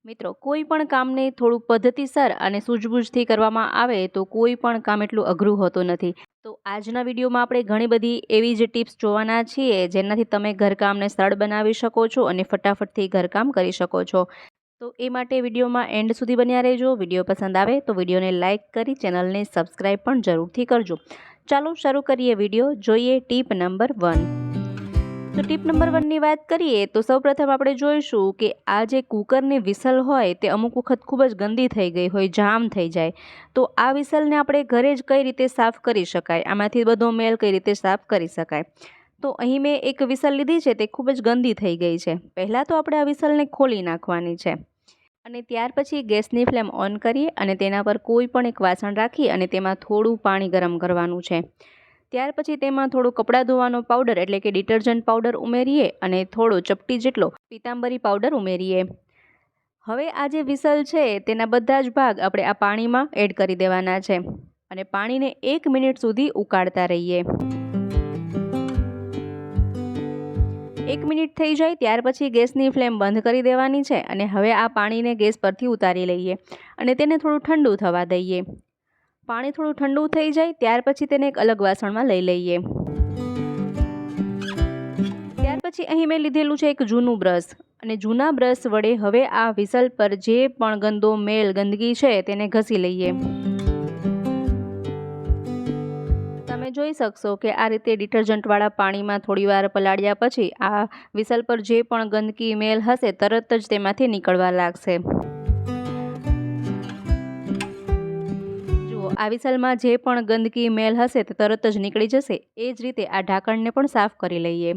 મિત્રો, કોઈ પણ કામને થોડું પદ્ધતિસર અને સૂઝબૂઝથી કરવામાં આવે તો કોઈ પણ કામ એટલું અઘરું હોતું નથી. તો આજના વિડીયોમાં આપણે ઘણી બધી એવી જ ટિપ્સ જોવાના છીએ જેનાથી તમે ઘરકામને સરળ બનાવી શકો છો અને ફટાફટથી ઘરકામ કરી શકો છો. તો એ માટે વિડીયોમાં એન્ડ સુધી બન્યા રહેજો. વિડીયો પસંદ આવે તો વિડીયોને લાઇક કરી ચેનલને સબસ્ક્રાઈબ પણ જરૂરથી કરજો. ચાલો શરૂ કરીએ વિડીયો. જોઈએ ટીપ નંબર 1. તો ટીપ નંબર 1ની વાત કરીએ તો સૌપ્રથમ આપણે જોઈશું કે આ જે કુકરની વિસલ હોય તે અમુક વખત ખૂબ જ ગંદી થઈ ગઈ હોય, જામ થઈ જાય. તો આ વિસલને આપણે ઘરે જ કઈ રીતે સાફ કરી શકાય, આમાંથી બધો મેલ કઈ રીતે સાફ કરી શકાય. તો અહીં મેં એક વિસલ લીધી છે, તે ખૂબ જ ગંદી થઈ ગઈ છે. પહેલાં તો આપણે આ વિસલને ખોલી નાખવાની છે અને ત્યાર પછી ગેસની ફ્લેમ ઓન કરીએ અને તેના પર કોઈ પણ એક વાસણ રાખી અને તેમાં થોડું પાણી ગરમ કરવાનું છે. ત્યાર પછી તેમાં થોડો કપડાં ધોવાનો પાવડર એટલે કે ડિટર્જન્ટ પાવડર ઉમેરીએ અને થોડો ચપટી જેટલો પીતાંબરી પાવડર ઉમેરીએ. હવે આ જે વિસલ છે તેના બધા જ ભાગ આપણે આ પાણીમાં એડ કરી દેવાના છે અને પાણીને 1 મિનિટ સુધી ઉકાળતા રહીએ. 1 મિનિટ થઈ જાય ત્યાર પછી ગેસની ફ્લેમ બંધ કરી દેવાની છે અને હવે આ પાણીને ગેસ પરથી ઉતારી લઈએ અને તેને થોડું ઠંડુ થવા દઈએ. પાણી થોડું ઠંડુ થઈ જાય ત્યાર પછી તેને એક અલગ વાસણમાં લઈ લઈએ. ત્યાર પછી અહીં મેં લીધેલું છે એક જૂનું બ્રશ અને જૂના બ્રશ વડે હવે આ વિસલ પર જે પણ ગંદો મેલ ગંદકી છે તેને ઘસી લઈએ. તમે જોઈ શકશો કે આ રીતે ડિટર્જન્ટવાળા પાણીમાં થોડીવાર પલાળ્યા પછી આ વિસલ પર જે પણ ગંદકી મેલ હશે તરત જ તેમાંથી નીકળવા લાગશે. આ વિસલમાં જે પણ ગંદકી મેલ હશે તે તરત જ નીકળી જશે. એ જ રીતે આ ઢાંકણને પણ સાફ કરી લઈએ.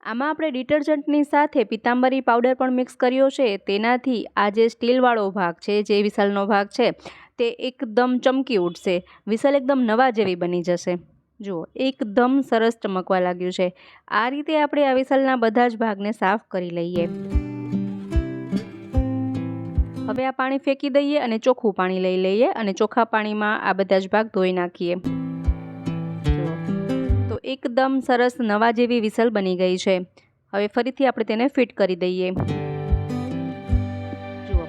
આમાં આપણે ડિટર્જન્ટની સાથે પીતાંબરી પાવડર પણ મિક્સ કર્યો છે. તેનાથી આ જે સ્ટીલવાળો ભાગ છે, જે વિસલનો ભાગ છે, તે એકદમ ચમકી ઉઠશે. વિસલ એકદમ નવા જેવી બની જશે. જુઓ, એકદમ સરસ ચમકવા લાગ્યું છે. આ રીતે આપણે આ વિસલના બધા જ ભાગને સાફ કરી લઈએ. હવે આ પાણી ફેંકી દઈએ અને ચોખ્ખું પાણી લઈ લઈએ અને ચોખ્ખા પાણીમાં આ બધા જ ભાગ ધોઈ નાખીએ. તો એકદમ સરસ નવા જેવી વિસલ બની ગઈ છે. હવે ફરીથી આપણે તેને ફિટ કરી દઈએ. જુઓ,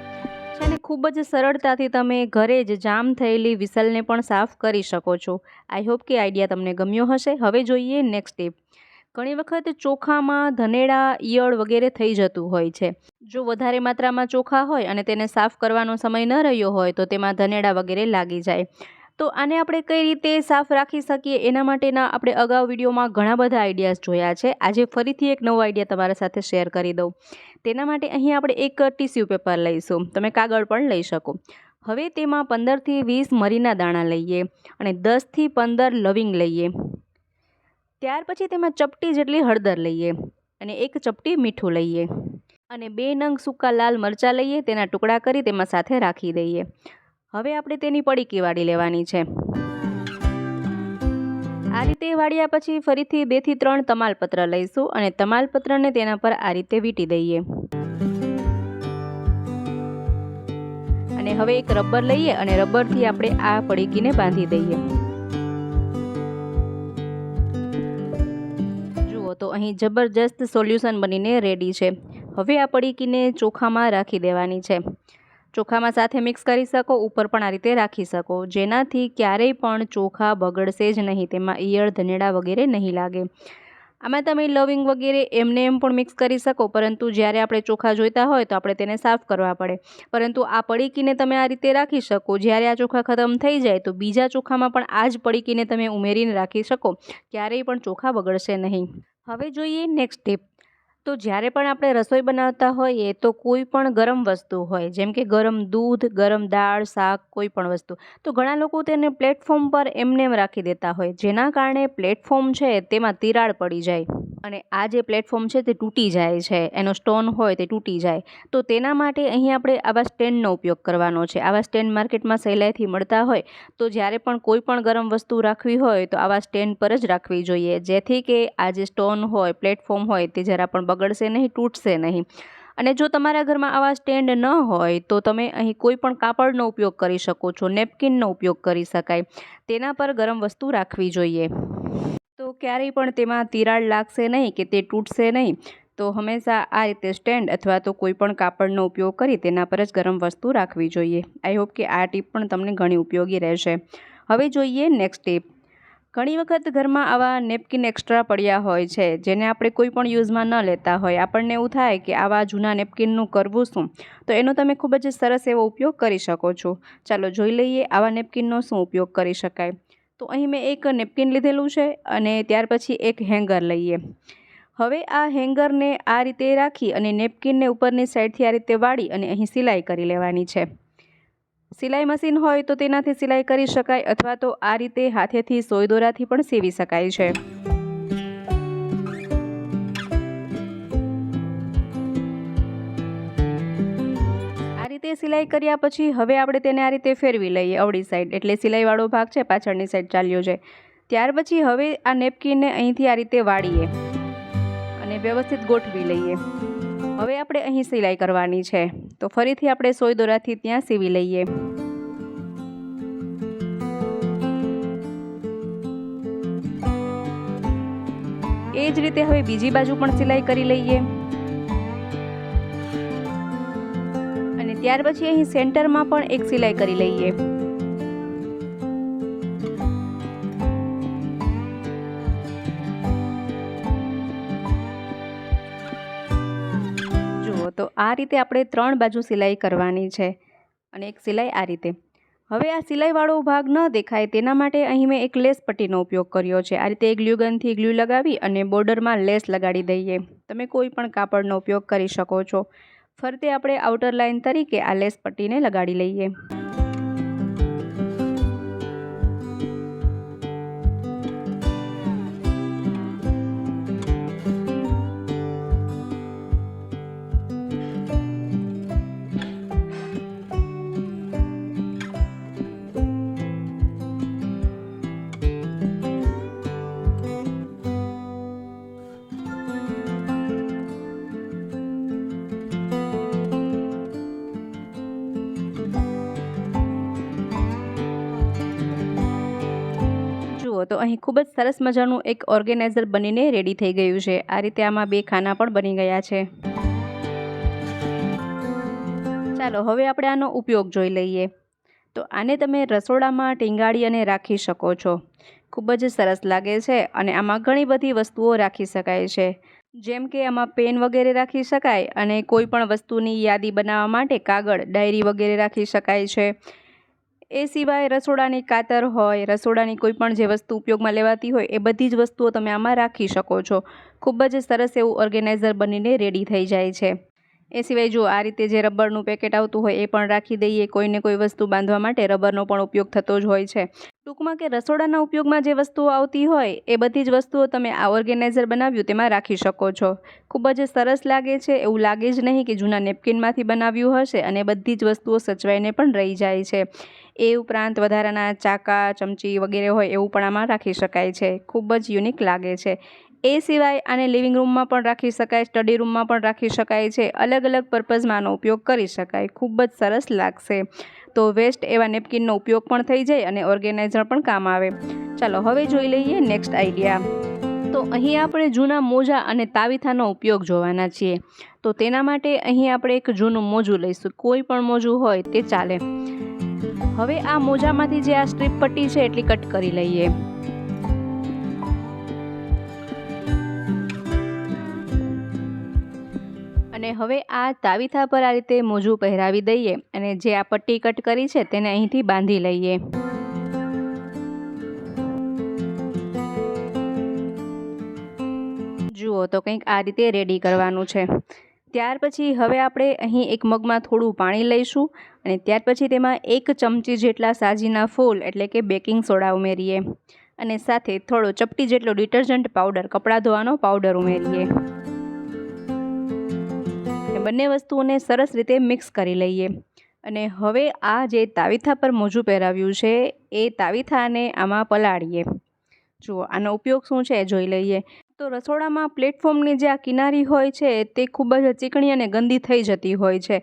છે ને, ખૂબ જ સરળતાથી તમે ઘરે જ જામ થયેલી વિસલને પણ સાફ કરી શકો છો. આઈ હોપ કે આઈડિયા તમને ગમ્યો હશે. હવે જોઈએ નેક્સ્ટ ટીપ. ઘણી વખત ચોખામાં ધનેડા, ઈયળ વગેરે થઈ જતું હોય છે. જો વધારે માત્રામાં ચોખા હોય અને તેને સાફ કરવાનો સમય ન રહ્યો હોય તો તેમાં ધનેડા વગેરે લાગી જાય. તો આને આપણે કઈ રીતે સાફ રાખી શકીએ એના માટેના આપણે અગાઉ વિડીયોમાં ઘણા બધા આઈડિયાઝ જોયા છે. આજે ફરીથી એક નવો આઈડિયા તમારા સાથે શેર કરી દઉં. તેના માટે અહીં આપણે એક ટીસ્યુ પેપર લઈશું. તમે કાગળ પણ લઈ શકો. હવે તેમાં 15થી 20 મરીના દાણા લઈએ અને 10થી 15 લવિંગ લઈએ. ત્યાર પછી તેમાં ચપટી જેટલી હળદર લઈએ અને એક ચપટી મીઠું લઈએ અને 2 નંગ સૂકા લાલ મરચાં લઈએ. તેના ટુકડા કરી તેમાં સાથે રાખી દઈએ. હવે આપણે તેની પડીકી વાળી લેવાની છે. આ રીતે વાળ્યા પછી ફરીથી 2 થી 3 તમાલપત્ર લઈશું અને તમાલપત્રને તેના પર આ રીતે વીંટી દઈએ. અને હવે એક રબર લઈએ અને રબરથી આપણે આ પડીકીને બાંધી દઈએ. તો અહીં જબરજસ્ત સોલ્યુશન બનીને રેડી છે. હવે આ પડીકીને ચોખામાં રાખી દેવાની છે. ચોખામાં સાથે મિક્સ કરી શકો, ઉપર પણ આ રીતે રાખી શકો, જેનાથી ક્યારેય પણ ચોખા બગડશે જ નહીં. તેમાં ઈયળ, ધનેડા વગેરે નહીં લાગે. આમાં તમે લવિંગ વગેરે એમને એમ પણ મિક્સ કરી શકો, પરંતુ જ્યારે આપણે ચોખા જોઈતા હોય તો આપણે તેને સાફ કરવા પડે. પરંતુ આ પડીકીને તમે આ રીતે રાખી શકો. જ્યારે આ ચોખા ખતમ થઈ જાય તો બીજા ચોખામાં પણ આ જ પડીકીને તમે ઉમેરીને રાખી શકો. ક્યારેય પણ ચોખા બગડશે નહીં. હવે જોઈએ નેક્સ્ટ ટીપ. તો જ્યારે પણ આપણે રસોઈ બનાવતા હોઈએ તો કોઈ પણ ગરમ વસ્તુ હોય, જેમ કે ગરમ દૂધ, ગરમ દાળ, શાક, કોઈ પણ વસ્તુ, તો ઘણા લોકો તેને પ્લેટફોર્મ પર એમને એમ રાખી દેતા હોય, જેના કારણે પ્લેટફોર્મ છે તેમાં તિરાડ પડી જાય અને આ જે પ્લેટફોર્મ છે તે તૂટી જાય છે. એનો સ્ટોન હોય તે તૂટી જાય. તો તેના માટે અહીં આપણે આવા સ્ટેન્ડનો ઉપયોગ કરવાનો છે. આવા સ્ટેન્ડ માર્કેટમાં સહેલાઈથી મળતા હોય તો જ્યારે પણ કોઈ પણ ગરમ વસ્તુ રાખવી હોય તો આવા સ્ટેન્ડ પર જ રાખવી જોઈએ, જેથી કે આ જે સ્ટોન હોય, પ્લેટફોર્મ હોય, તે જરા પણ બગડશે નહીં, તૂટશે નહીં. અને જો તમારા ઘરમાં આવા સ્ટેન્ડ ન હોય તો તમે અહીં કોઈ પણ કાપડનો ઉપયોગ કરી શકો છો, નેપકિનનો ઉપયોગ કરી શકાય. તેના પર ગરમ વસ્તુ રાખવી જોઈએ. તો ક્યારેય પણ તેમાં તિરાડ લાગશે નહીં કે તે તૂટશે નહીં. તો હંમેશા આ રીતે સ્ટેન્ડ અથવા તો કોઈ પણ કાપડનો ઉપયોગ કરી તેના પર જ ગરમ વસ્તુ રાખવી જોઈએ. આઈ હોપ કે આ ટીપ પણ તમને ઘણી ઉપયોગી રહેશે. હવે જોઈએ નેક્સ્ટ ટીપ. ઘણી વખત ઘરમાં આવા નેપકિન એક્સ્ટ્રા પડ્યા હોય છે જેને આપણે કોઈ પણ યુઝમાં ન લેતા હોય. આપણને એવું થાય કે આવા જૂના નેપકિનનું કરવું શું, તો એનો તમે ખૂબ જ સરસ એવો ઉપયોગ કરી શકો છો. ચાલો જોઈ લઈએ આવા નેપકિનનો શું ઉપયોગ કરી શકાય. તો અહીં મેં એક નેપકિન લીધેલું છે અને ત્યાર પછી એક હેંગર લઈએ. હવે આ હેંગરને આ રીતે રાખી અને નેપકિનને ઉપરની સાઈડથી આ રીતે વાળી અને અહીં સિલાઈ કરી લેવાની છે. સિલાઈ મશીન હોય તો તેનાથી સિલાઈ કરી શકાય અથવા તો આ રીતે હાથેથી સોય દોરાથી પણ સીવી શકાય છે. આ રીતે સિલાઈ કર્યા પછી હવે આપણે તેને આ રીતે ફેરવી લઈએ અવળી સાઈડ, એટલે સિલાઈવાળો ભાગ છે પાછળની સાઈડ ચાલ્યો જાય. ત્યાર પછી હવે આ નેપકિનને અહીંથી આ રીતે વાળીએ અને વ્યવસ્થિત ગોઠવી લઈએ. હવે આપણે અહીં સિલાઈ કરવાની છે તો ફરીથી આપણે સોય દોરાથી ત્યાં સીવી લઈએ. એ જ રીતે હવે બીજી બાજુ પણ સિલાઈ કરી લઈએ અને ત્યાર પછી અહીં સેન્ટરમાં પણ એક સિલાઈ કરી લઈએ. તો આ રીતે આપણે 3 બાજુ સિલાઈ કરવાની છે અને એક સિલાઈ આ રીતે. હવે આ સિલાઈવાળો ભાગ ન દેખાય તેના માટે અહીં મેં એક લેસ પટ્ટીનો ઉપયોગ કર્યો છે. આ રીતે ગ્લુ ગનથી ગ્લુ લગાવી અને બોર્ડરમાં લેસ લગાડી દઈએ. તમે કોઈ પણ કાપડનો ઉપયોગ કરી શકો છો. ફરતે આપણે આઉટર લાઇન તરીકે આ લેસ પટ્ટીને લગાડી લઈએ. તો અહીં ખૂબ જ સરસ મજાનું એક ઓર્ગેનાઇઝર બનીને રેડી થઈ ગયું છે. આ રીતે આમાં 2 ખાના પણ બની ગયા છે. ચાલો હવે આપણે આનો ઉપયોગ જોઈ લઈએ. તો આને તમે રસોડામાં ટીંગાળી અને રાખી શકો છો. ખૂબ જ સરસ લાગે છે અને આમાં ઘણી બધી વસ્તુઓ રાખી શકાય છે. જેમ કે આમાં પેન વગેરે રાખી શકાય અને કોઈ પણ વસ્તુની યાદી બનાવવા માટે કાગળ, ડાયરી વગેરે રાખી શકાય છે. એ સિવાય રસોડાની કાતર હોય, રસોડાની કોઈ પણ જે વસ્તુ ઉપયોગમાં લેવાતી હોય એ બધી જ વસ્તુઓ તમે આમાં રાખી શકો છો. ખૂબ જ સરસ એવું ઓર્ગેનાઇઝર બનીને રેડી થઈ જાય છે. એ સિવાય જો આ રીતે જે રબરનું પેકેટ આવતું હોય એ પણ રાખી દઈએ. કોઈને કોઈ વસ્તુ બાંધવા માટે રબરનો પણ ઉપયોગ થતો જ હોય છે. ટૂંકમાં કે રસોડાના ઉપયોગમાં જે વસ્તુઓ આવતી હોય એ બધી જ વસ્તુઓ તમે આ ઓર્ગેનાઇઝર બનાવ્યું તેમાં રાખી શકો છો. ખૂબ જ સરસ લાગે છે. એવું લાગે જ નહીં કે જૂના નેપકિનમાંથી બનાવ્યું હશે અને બધી જ વસ્તુઓ સચવાઈને પણ રહી જાય છે. એ ઉપરાંત વધારાના ચાકા, ચમચી વગેરે હોય એવું પણ આમાં રાખી શકાય છે. ખૂબ જ યુનિક લાગે છે. એ સિવાય આને લિવિંગ રૂમમાં પણ રાખી શકાય, સ્ટડી રૂમમાં પણ રાખી શકાય છે. અલગ અલગ પર્પઝમાં આનો ઉપયોગ કરી શકાય. ખૂબ જ સરસ લાગશે. તો વેસ્ટ એવા નેપકિનનો ઉપયોગ પણ થઈ જાય અને ઓર્ગેનાઇઝર પણ કામ આવે. ચાલો હવે જોઈ લઈએ નેક્સ્ટ આઈડિયા. તો અહીં આપણે જૂના મોજા અને તાવીથાનો ઉપયોગ જોવાના છીએ. તો તેના માટે અહીં આપણે એક જૂનું મોજું લઈશું. કોઈ પણ મોજું હોય તે ચાલે. હવે આ મોજામાંથી જે આ સ્ટ્રીપ પટ્ટી છે એટલી કટ કરી લઈએ. અને હવે આ તાવીથા પર આ રીતે મોજું પહેરાવી દઈએ અને જે આ પટ્ટી કટ કરી છે તેને અહીંથી બાંધી લઈએ. જુઓ તો કંઈક આ રીતે રેડી કરવાનું છે. ત્યાર પછી હવે આપણે અહીં એક મગમાં થોડું પાણી લઈશું અને ત્યાર પછી તેમાં 1 ચમચી જેટલા સાજીના ફૂલ એટલે કે બેકિંગ સોડા ઉમેરીએ અને સાથે થોડો ચપટી જેટલો ડિટર્જન્ટ પાવડર, કપડાં ધોવાનો પાવડર ઉમેરીએ. બંને વસ્તુઓને સરસ રીતે મિક્સ કરી લઈએ અને હવે આ જે તાવીથા પર મોજું પહેરાવ્યું છે એ તાવીથાને આમાં પલાળીએ. જુઓ આનો ઉપયોગ શું છે જોઈ લઈએ. તો રસોડામાં પ્લેટફોર્મની જે આ કિનારી હોય છે તે ખૂબ જ ચીકણી અને ગંદી થઈ જતી હોય છે.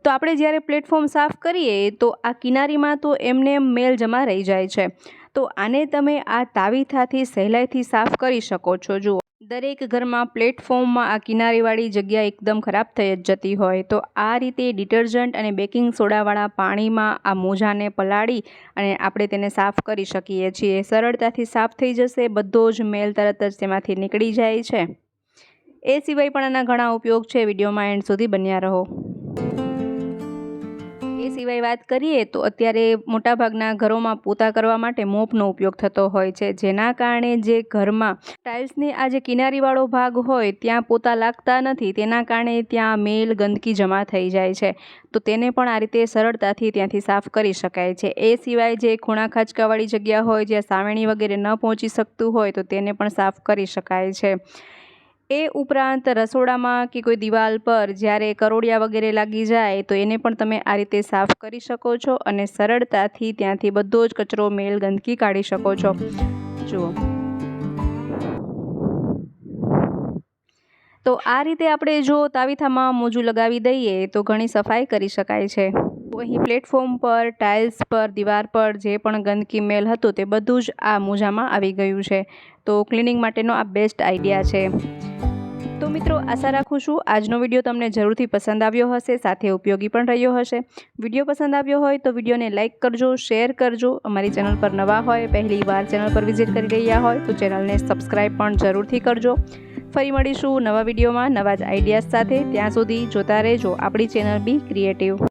તો આપણે જ્યારે પ્લેટફોર્મ સાફ કરીએ તો આ કિનારીમાં તો એમને મેલ જમા રહી જાય છે. તો આને તમે આ તાવીથાથી સહેલાઈથી સાફ કરી શકો છો. જુઓ દરેક ઘરમાં પ્લેટફોર્મમાં આ કિનારીવાળી જગ્યા એકદમ ખરાબ થઈ જ જતી હોય, તો આ રીતે ડિટર્જન્ટ અને બેકિંગ સોડાવાળા પાણીમાં આ મોજાને પલાળી અને આપણે તેને સાફ કરી શકીએ છીએ. સરળતાથી સાફ થઈ જશે, બધો જ મેલ તરત જ તેમાંથી નીકળી જાય છે. એ સિવાય પણ આના ઘણા ઉપયોગ છે. વિડીયોમાં એન્ડ સુધી બન્યા રહો. એ સિવાય વાત કરીએ તો અત્યારે મોટાભાગના ઘરોમાં પોતા કરવા માટે મોપનો ઉપયોગ થતો હોય છે, જેના કારણે જે ઘરમાં ટાઇલ્સની આ જે કિનારીવાળો ભાગ હોય ત્યાં પોતા લાગતા નથી, તેના કારણે ત્યાં મેલ ગંદકી જમા થઈ જાય છે. તો તેને પણ આ રીતે સરળતાથી ત્યાંથી સાફ કરી શકાય છે. એ સિવાય જે ખૂણા ખાંચકાવાળી જગ્યા હોય, જ્યાં સાવેણી વગેરે ન પહોંચી શકતું હોય, તો તેને પણ સાફ કરી શકાય છે. એ ઉપરાંત રસોડામાં કે કોઈ દિવાલ પર જ્યારે કરોડિયા વગેરે લાગી જાય તો એને પણ તમે આ રીતે સાફ કરી શકો છો અને સરળતાથી ત્યાંથી બધો જ કચરો, મેલ, ગંદકી કાઢી શકો છો. જુઓ, તો આ રીતે આપણે જો તાવીથામાં મોજું લગાવી દઈએ તો ઘણી સફાઈ કરી શકાય છે. તો અહીં પ્લેટફોર્મ પર, ટાઇલ્સ પર, દીવાર પર જે પણ ગંદકી, મેલ હતું તે બધું જ આ મોજામાં આવી ગયું છે. તો ક્લિનિંગ માટેનો આ બેસ્ટ આઈડિયા છે. તો મિત્રો, આશા રાખું છું આજનો વિડીયો તમને જરૂરથી પસંદ આવ્યો હશે, સાથે ઉપયોગી પણ રહ્યો હશે. વિડીયો પસંદ આવ્યો હોય તો વિડીયોને લાઇક કરજો, શેર કરજો. અમારી ચેનલ પર નવા હોય, પહેલી વાર ચેનલ પર વિઝિટ કરી રહ્યા હોય તો ચેનલને સબસ્ક્રાઈબ પણ જરૂરથી કરજો. ફરી મળીશું નવા વિડીયોમાં નવા જ આઈડિયાઝ સાથે. ત્યાં સુધી જોતા રહેજો આપણી ચેનલ બી ક્રિએટિવ.